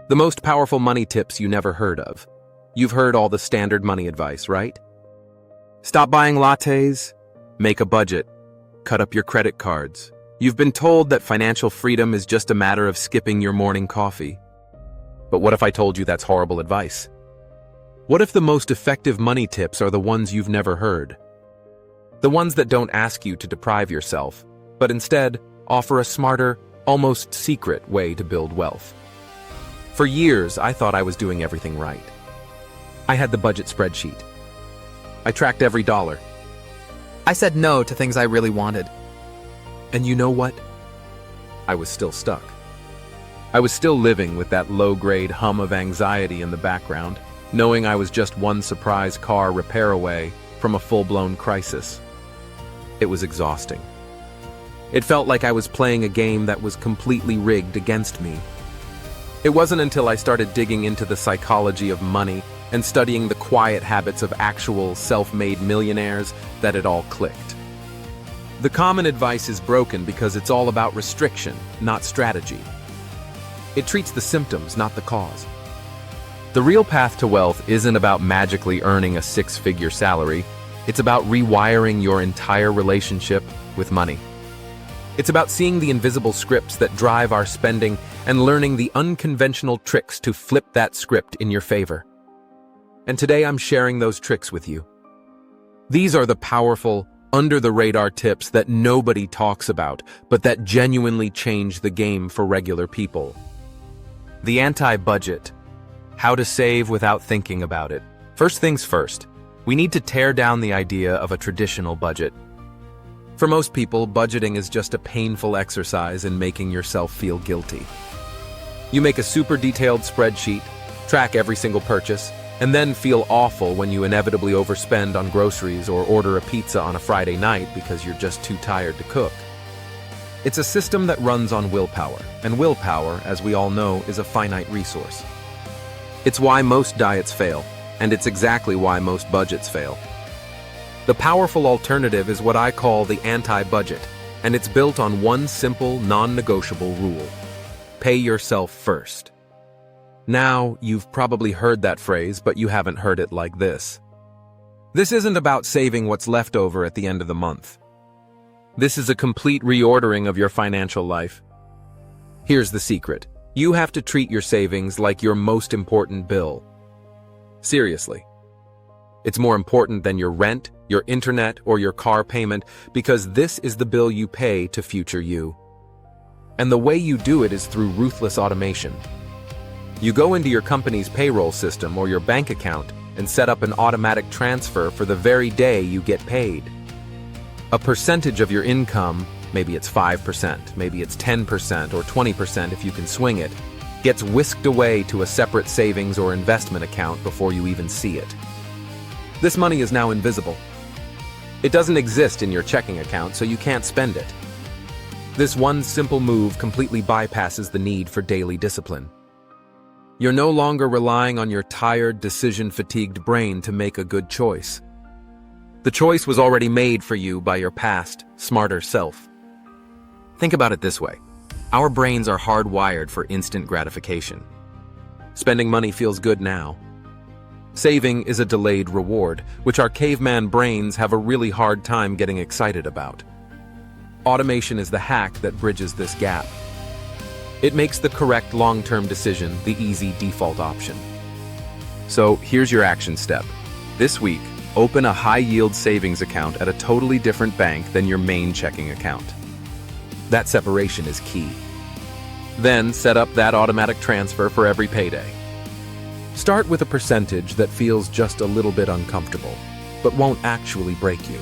The most powerful money tips you never heard of. You've heard all the standard money advice, right? Stop buying lattes, make a budget, cut up your credit cards. You've been told that financial freedom is just a matter of skipping your morning coffee. But what if I told you that's horrible advice? What if the most effective money tips are the ones you've never heard? The ones that don't ask you to deprive yourself, but instead offer a smarter, almost secret way to build wealth. For years, I thought I was doing everything right. I had the budget spreadsheet. I tracked every dollar. I said no to things I really wanted. And you know what? I was still stuck. I was still living with that low-grade hum of anxiety in the background, knowing I was just one surprise car repair away from a full-blown crisis. It was exhausting. It felt like I was playing a game that was completely rigged against me. It wasn't until I started digging into the psychology of money and studying the quiet habits of actual self-made millionaires that it all clicked. The common advice is broken because it's all about restriction, not strategy. It treats the symptoms, not the cause. The real path to wealth isn't about magically earning a six-figure salary. It's about rewiring your entire relationship with money. It's about seeing the invisible scripts that drive our spending and learning the unconventional tricks to flip that script in your favor. And today I'm sharing those tricks with you. These are the powerful, under-the-radar tips that nobody talks about, but that genuinely change the game for regular people. The anti-budget. How to save without thinking about it. First things first, we need to tear down the idea of a traditional budget. For most people, budgeting is just a painful exercise in making yourself feel guilty. You make a super detailed spreadsheet, track every single purchase, and then feel awful when you inevitably overspend on groceries or order a pizza on a Friday night because you're just too tired to cook. It's a system that runs on willpower, and willpower, as we all know, is a finite resource. It's why most diets fail, and it's exactly why most budgets fail. The powerful alternative is what I call the anti-budget, and it's built on one simple, non-negotiable rule. Pay yourself first. Now, you've probably heard that phrase, but you haven't heard it like this. This isn't about saving what's left over at the end of the month. This is a complete reordering of your financial life. Here's the secret. You have to treat your savings like your most important bill. Seriously. It's more important than your rent, your internet, or your car payment because this is the bill you pay to future you. And the way you do it is through ruthless automation. You go into your company's payroll system or your bank account and set up an automatic transfer for the very day you get paid. A percentage of your income, maybe it's 5%, maybe it's 10% or 20% if you can swing it, gets whisked away to a separate savings or investment account before you even see it. This money is now invisible. It doesn't exist in your checking account, so you can't spend it. This one simple move completely bypasses the need for daily discipline. You're no longer relying on your tired, decision-fatigued brain to make a good choice. The choice was already made for you by your past, smarter self. Think about it this way. Our brains are hardwired for instant gratification. Spending money feels good now. Saving is a delayed reward, which our caveman brains have a really hard time getting excited about. Automation is the hack that bridges this gap. It makes the correct long-term decision the easy default option. So here's your action step. This week, open a high-yield savings account at a totally different bank than your main checking account. That separation is key. Then set up that automatic transfer for every payday. Start with a percentage that feels just a little bit uncomfortable, but won't actually break you.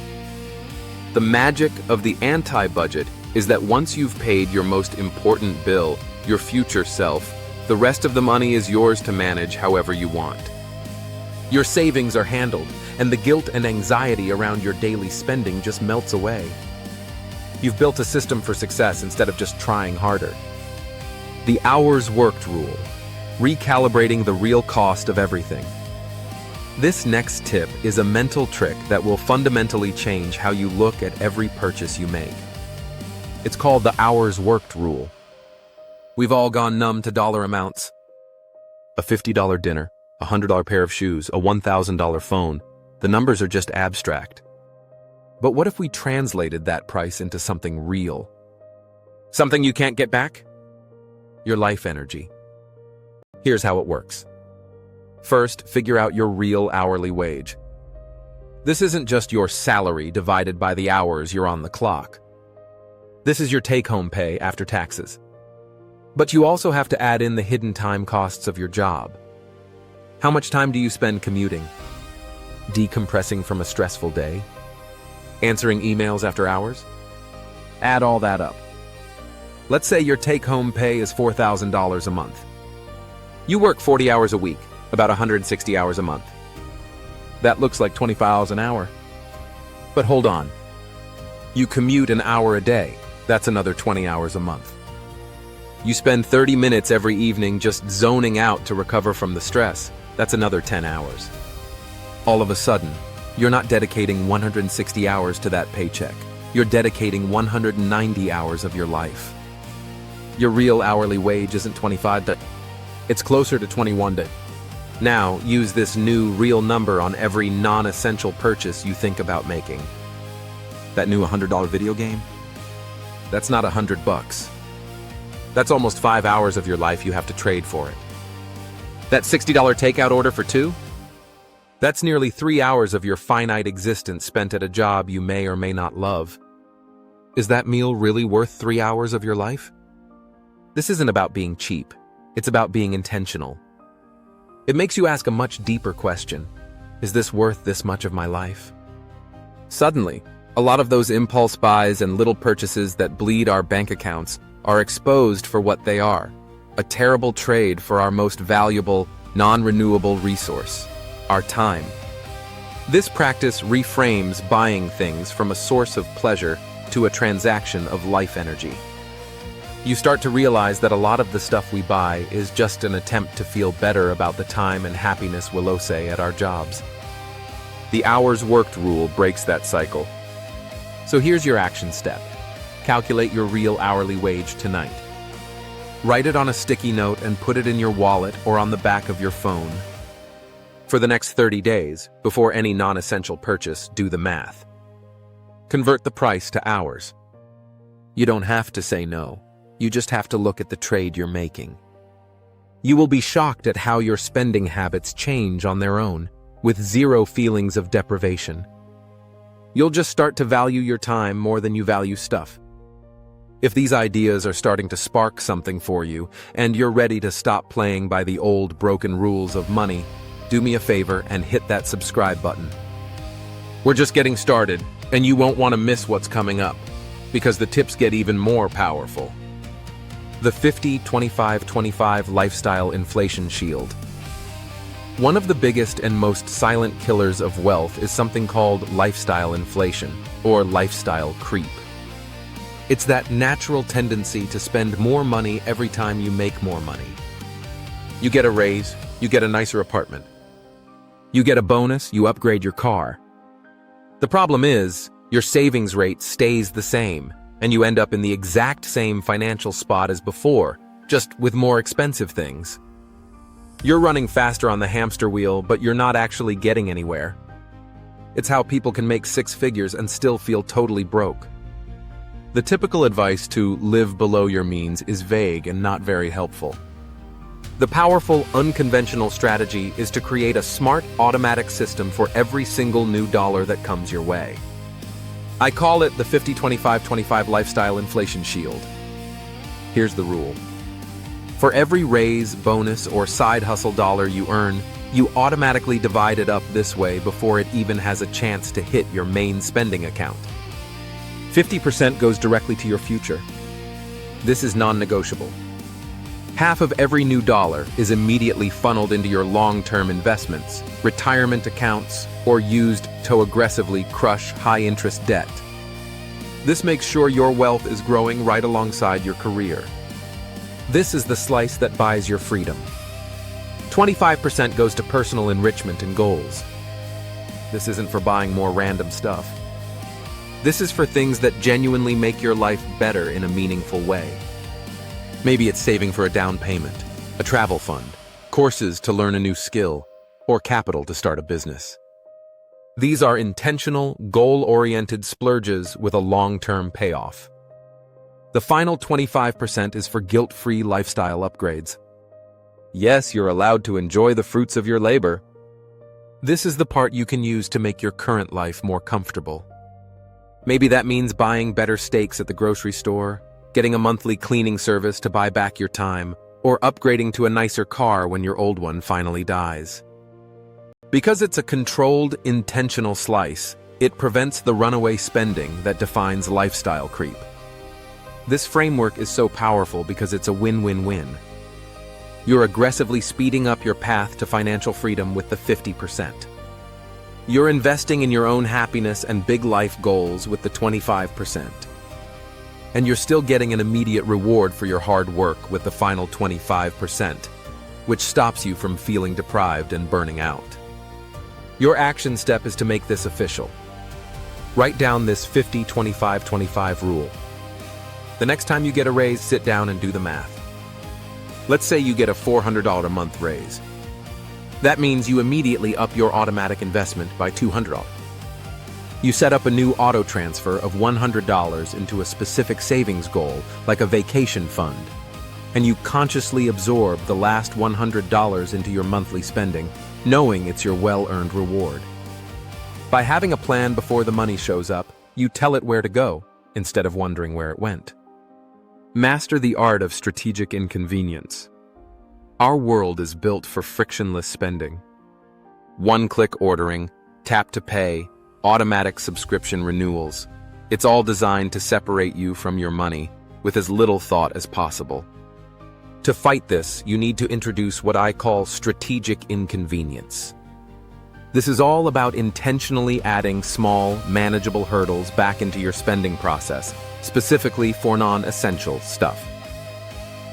The magic of the anti-budget is that once you've paid your most important bill, your future self, the rest of the money is yours to manage however you want. Your savings are handled, and the guilt and anxiety around your daily spending just melts away. You've built a system for success instead of just trying harder. The hours worked rule, recalibrating the real cost of everything. This next tip is a mental trick that will fundamentally change how you look at every purchase you make. It's called the hours worked rule. We've all gone numb to dollar amounts. A $50 dinner, a $100 pair of shoes, a $1,000 phone. The numbers are just abstract. But what if we translated that price into something real? Something you can't get back? Your life energy. Here's how it works. First, figure out your real hourly wage. This isn't just your salary divided by the hours you're on the clock. This is your take-home pay after taxes. But you also have to add in the hidden time costs of your job. How much time do you spend commuting? Decompressing from a stressful day? Answering emails after hours? Add all that up. Let's say your take-home pay is $4,000 a month. You work 40 hours a week, about 160 hours a month. That looks like $25 an hour. But hold on. You commute an hour a day. That's another 20 hours a month. You spend 30 minutes every evening just zoning out to recover from the stress. That's another 10 hours. All of a sudden, you're not dedicating 160 hours to that paycheck. You're dedicating 190 hours of your life. Your real hourly wage isn't $25. It's closer to $21. Now, use this new real number on every non-essential purchase you think about making. That new $100 video game? That's not $100. That's almost 5 hours of your life you have to trade for it. That $60 takeout order for two? That's nearly 3 hours of your finite existence spent at a job you may or may not love. Is that meal really worth 3 hours of your life? This isn't about being cheap. It's about being intentional. It makes you ask a much deeper question. Is this worth this much of my life? Suddenly, a lot of those impulse buys and little purchases that bleed our bank accounts are exposed for what they are, a terrible trade for our most valuable, non-renewable resource, our time. This practice reframes buying things from a source of pleasure to a transaction of life energy. You start to realize that a lot of the stuff we buy is just an attempt to feel better about the time and happiness we'll say at our jobs. The hours worked rule breaks that cycle. So here's your action step. Calculate your real hourly wage tonight. Write it on a sticky note and put it in your wallet or on the back of your phone. For the next 30 days, before any non-essential purchase, do the math. Convert the price to hours. You don't have to say no. You just have to look at the trade you're making. You will be shocked at how your spending habits change on their own, with zero feelings of deprivation. You'll just start to value your time more than you value stuff. If these ideas are starting to spark something for you, and you're ready to stop playing by the old broken rules of money, do me a favor and hit that subscribe button. We're just getting started, and you won't want to miss what's coming up, because the tips get even more powerful. The 50-25-25 Lifestyle Inflation Shield. One of the biggest and most silent killers of wealth is something called lifestyle inflation, or lifestyle creep. It's that natural tendency to spend more money every time you make more money. You get a raise, you get a nicer apartment. You get a bonus, you upgrade your car. The problem is, your savings rate stays the same, and you end up in the exact same financial spot as before, just with more expensive things. You're running faster on the hamster wheel, but you're not actually getting anywhere. It's how people can make six figures and still feel totally broke. The typical advice to live below your means is vague and not very helpful. The powerful, unconventional strategy is to create a smart, automatic system for every single new dollar that comes your way. I call it the 50-25-25 Lifestyle Inflation Shield. Here's the rule. For every raise, bonus, or side hustle dollar you earn, you automatically divide it up this way before it even has a chance to hit your main spending account. 50% goes directly to your future. This is non-negotiable. Half of every new dollar is immediately funneled into your long-term investments, retirement accounts, or used to aggressively crush high-interest debt. This makes sure your wealth is growing right alongside your career. This is the slice that buys your freedom. 25% goes to personal enrichment and goals. This isn't for buying more random stuff. This is for things that genuinely make your life better in a meaningful way. Maybe it's saving for a down payment, a travel fund, courses to learn a new skill, or capital to start a business. These are intentional, goal-oriented splurges with a long-term payoff. The final 25% is for guilt-free lifestyle upgrades. Yes, you're allowed to enjoy the fruits of your labor. This is the part you can use to make your current life more comfortable. Maybe that means buying better steaks at the grocery store, getting a monthly cleaning service to buy back your time, or upgrading to a nicer car when your old one finally dies. Because it's a controlled, intentional slice, it prevents the runaway spending that defines lifestyle creep. This framework is so powerful because it's a win-win-win. You're aggressively speeding up your path to financial freedom with the 50%. You're investing in your own happiness and big life goals with the 25%. And you're still getting an immediate reward for your hard work with the final 25%, which stops you from feeling deprived and burning out. Your action step is to make this official. Write down this 50-25-25 rule. The next time you get a raise, sit down and do the math. Let's say you get a $400 a month raise. That means you immediately up your automatic investment by $200. You set up a new auto transfer of $100 into a specific savings goal, like a vacation fund, and you consciously absorb the last $100 into your monthly spending, knowing it's your well-earned reward. By having a plan before the money shows up, you tell it where to go, instead of wondering where it went. Master the art of strategic inconvenience. Our world is built for frictionless spending. One-click ordering, tap to pay, automatic subscription renewals. It's all designed to separate you from your money with as little thought as possible. To fight this, you need to introduce what I call strategic inconvenience. This is all about intentionally adding small, manageable hurdles back into your spending process, specifically for non-essential stuff.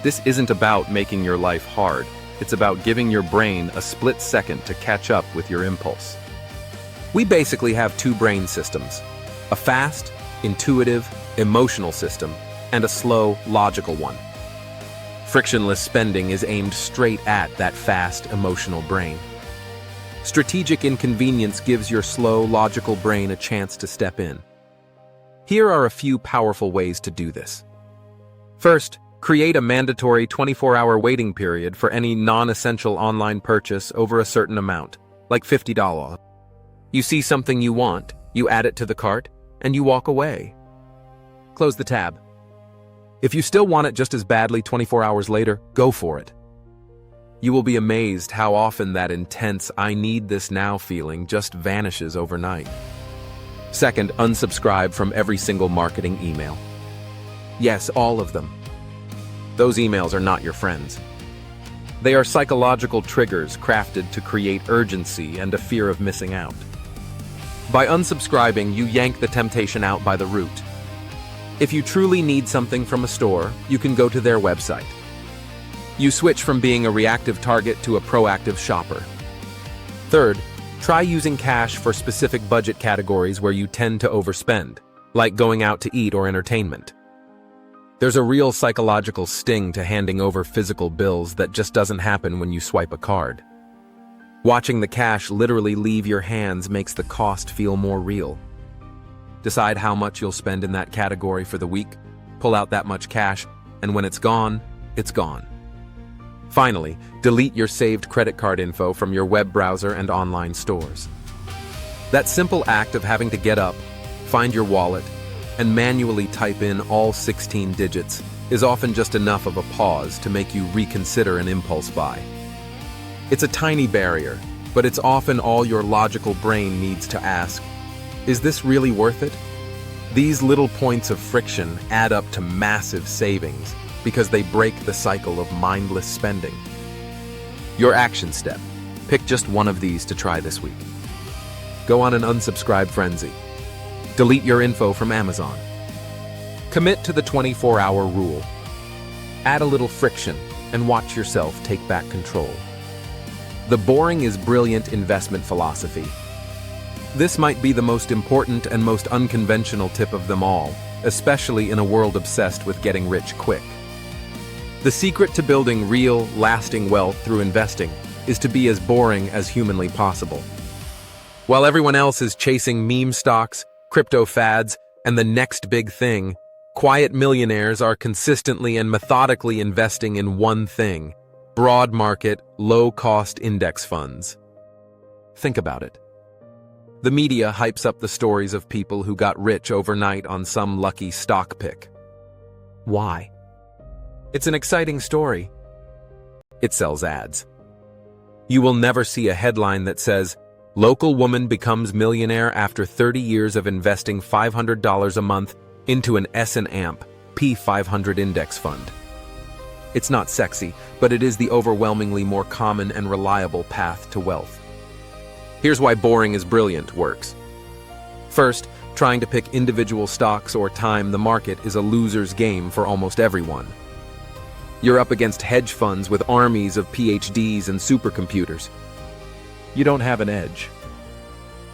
This isn't about making your life hard. It's about giving your brain a split second to catch up with your impulse. We basically have two brain systems: a fast, intuitive, emotional system, and a slow, logical one. Frictionless spending is aimed straight at that fast, emotional brain. Strategic inconvenience gives your slow, logical brain a chance to step in. Here are a few powerful ways to do this. First, create a mandatory 24-hour waiting period for any non-essential online purchase over a certain amount, like $50. You see something you want, you add it to the cart, and you walk away. Close the tab. If you still want it just as badly 24 hours later, go for it. You will be amazed how often that intense "I need this now" feeling just vanishes overnight. Second, unsubscribe from every single marketing email. Yes, all of them. Those emails are not your friends. They are psychological triggers crafted to create urgency and a fear of missing out. By unsubscribing, you yank the temptation out by the root. If you truly need something from a store, you can go to their website. You switch from being a reactive target to a proactive shopper. Third, try using cash for specific budget categories where you tend to overspend, like going out to eat or entertainment. There's a real psychological sting to handing over physical bills that just doesn't happen when you swipe a card. Watching the cash literally leave your hands makes the cost feel more real. Decide how much you'll spend in that category for the week, pull out that much cash, and when it's gone, it's gone. Finally, delete your saved credit card info from your web browser and online stores. That simple act of having to get up, find your wallet, and manually type in all 16 digits is often just enough of a pause to make you reconsider an impulse buy. It's a tiny barrier, but it's often all your logical brain needs to ask, is this really worth it? These little points of friction add up to massive savings because they break the cycle of mindless spending. Your action step. Pick just one of these to try this week. Go on an unsubscribe frenzy. Delete your info from Amazon. Commit to the 24-hour rule. Add a little friction and watch yourself take back control. The boring is brilliant investment philosophy. This might be the most important and most unconventional tip of them all, especially in a world obsessed with getting rich quick. The secret to building real, lasting wealth through investing is to be as boring as humanly possible. While everyone else is chasing meme stocks, crypto fads, and the next big thing, quiet millionaires are consistently and methodically investing in one thing: broad market, low-cost index funds. Think about it. The media hypes up the stories of people who got rich overnight on some lucky stock pick. Why? It's an exciting story. It sells ads. You will never see a headline that says, "Local woman becomes millionaire after 30 years of investing $500 a month into an S&P P500 index fund." It's not sexy, but it is the overwhelmingly more common and reliable path to wealth. Here's why boring is brilliant works. First, trying to pick individual stocks or time the market is a loser's game for almost everyone. You're up against hedge funds with armies of PhDs and supercomputers. You don't have an edge.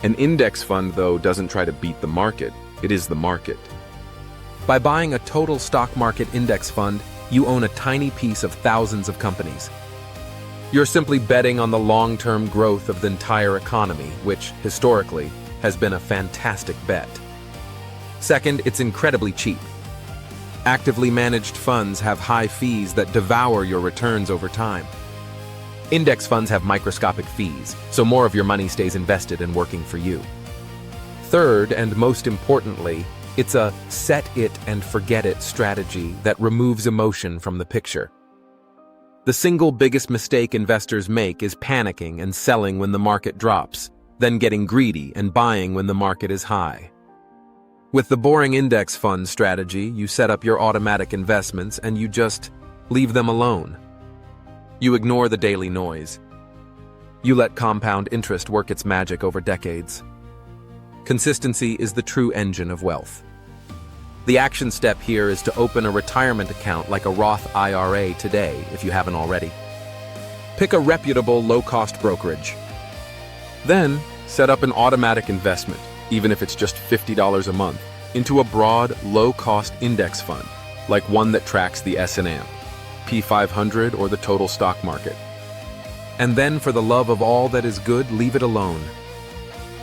An index fund, though, doesn't try to beat the market. It is the market. By buying a total stock market index fund, you own a tiny piece of thousands of companies. You're simply betting on the long-term growth of the entire economy, which, historically, has been a fantastic bet. Second, it's incredibly cheap. Actively managed funds have high fees that devour your returns over time. Index funds have microscopic fees, so more of your money stays invested and working for you. Third, and most importantly, it's a set it and forget it strategy that removes emotion from the picture. The single biggest mistake investors make is panicking and selling when the market drops, then getting greedy and buying when the market is high. With the boring index fund strategy, you set up your automatic investments and you just leave them alone. You ignore the daily noise. You let compound interest work its magic over decades. Consistency is the true engine of wealth. The action step here is to open a retirement account like a Roth IRA today, if you haven't already. Pick a reputable, low-cost brokerage. Then, set up an automatic investment, even if it's just $50 a month, into a broad, low-cost index fund, like one that tracks the S&P P500 or the total stock market. And then, for the love of all that is good, leave it alone.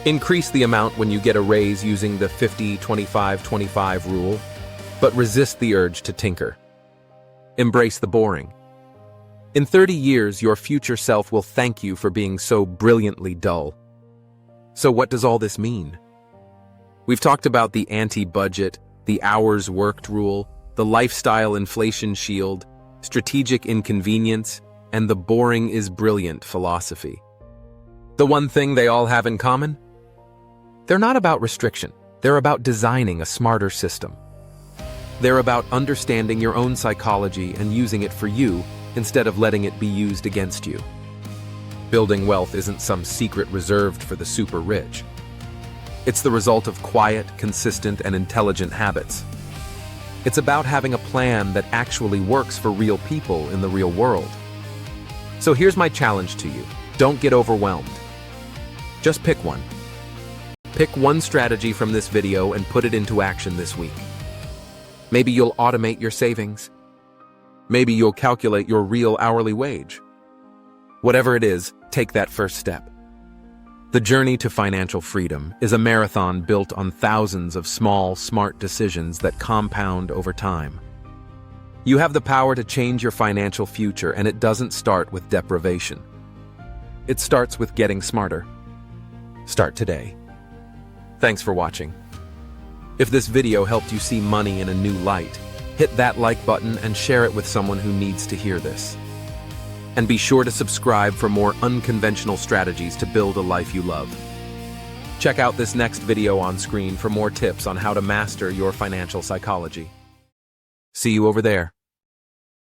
Increase the amount when you get a raise using the 50-25-25 rule, but resist the urge to tinker. Embrace the boring. In 30 years, your future self will thank you for being so brilliantly dull. So what does all this mean? We've talked about the anti-budget, the hours worked rule, the lifestyle inflation shield, strategic inconvenience, and the boring is brilliant philosophy. The one thing they all have in common? They're not about restriction. They're about designing a smarter system. They're about understanding your own psychology and using it for you instead of letting it be used against you. Building wealth isn't some secret reserved for the super rich. It's the result of quiet, consistent, and intelligent habits. It's about having a plan that actually works for real people in the real world. So here's my challenge to you. Don't get overwhelmed. Just pick one. Pick one strategy from this video and put it into action this week. Maybe you'll automate your savings. Maybe you'll calculate your real hourly wage. Whatever it is, take that first step. The journey to financial freedom is a marathon built on thousands of small, smart decisions that compound over time. You have the power to change your financial future, and it doesn't start with deprivation. It starts with getting smarter. Start today. Thanks for watching. If this video helped you see money in a new light, hit that like button and share it with someone who needs to hear this. And be sure to subscribe for more unconventional strategies to build a life you love. Check out this next video on screen for more tips on how to master your financial psychology. See you over there.